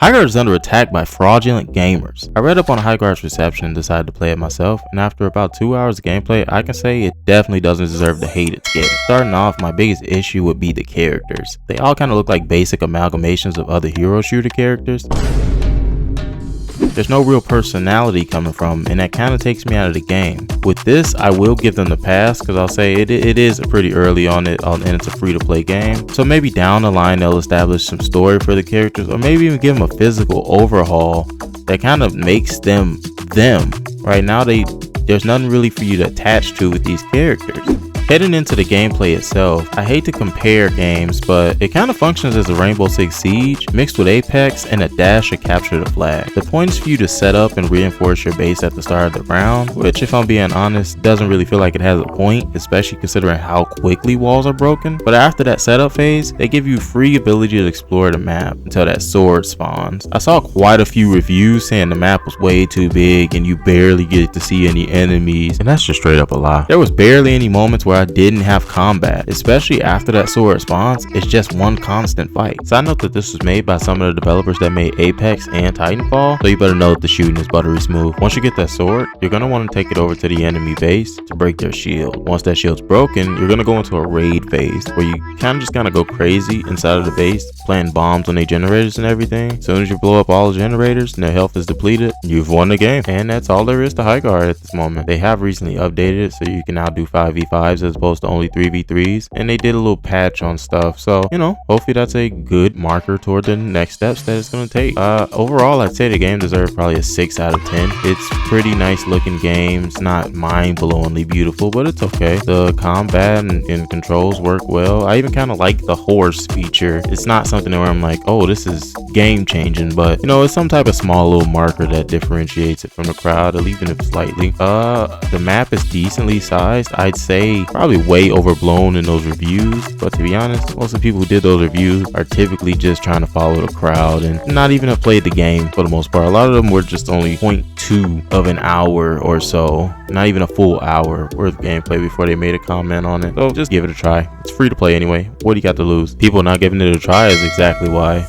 Highguard is under attack by fraudulent gamers. I read up on Highguard's reception and decided to play it myself, and after about 2 hours of gameplay, I can say it definitely doesn't deserve the hate it's getting. Starting off, my biggest issue would be the characters. They all kind of look like basic amalgamations of other hero shooter characters. There's no real personality coming from, and that kind of takes me out of the game. With this, I will give them the pass because I'll say it is pretty early on it, and it's a free-to-play game. So maybe down the line they'll establish some story for the characters, or maybe even give them a physical overhaul that kind of makes them them. Right now, there's nothing really for you to attach to with these characters. Heading into the gameplay itself, I hate to compare games, but it kind of functions as a Rainbow Six Siege mixed with Apex and a dash to capture the flag. The point is for you to set up and reinforce your base at the start of the round, which, if I'm being honest, doesn't really feel like it has a point, especially considering how quickly walls are broken. But after that setup phase, they give you free ability to explore the map until that sword spawns. I saw quite a few reviews saying the map was way too big and you barely get to see any enemies, and that's just straight up a lie. There was barely any moments where I didn't have combat, especially after that sword spawns. It's just one constant fight. Side note that this was made by some of the developers that made Apex and Titanfall, so you better know that the shooting is buttery smooth. Once you get that sword, you're going to want to take it over to the enemy base to break their shield. Once that shield's broken, you're going to go into a raid phase where you kind of go crazy inside of the base, playing bombs on their generators and everything. As soon as you blow up all the generators and their health is depleted, you've won the game. And that's all there is to Highguard at this moment. They have recently updated it so you can now do 5v5s as opposed to only 3v3s, and they did a little patch on stuff, so hopefully that's a good marker toward the next steps that it's going to take. Overall, I'd say the game deserves probably a 6 out of 10. It's pretty nice looking game. It's not mind-blowingly beautiful, but it's okay. The combat and controls work well. I even kind of like the horse feature. It's not something where I'm like, oh, this is game changing, but it's some type of small little marker that differentiates it from the crowd, even if slightly. The map is decently sized. I'd say probably way overblown in those reviews, but to be honest, most of the people who did those reviews are typically just trying to follow the crowd and not even have played the game for the most part. A lot of them were just only 0.2 of an hour or so, not even a full hour worth of gameplay before they made a comment on it. So just give it a try. It's free to play anyway. What do you got to lose? People not giving it a try is exactly why.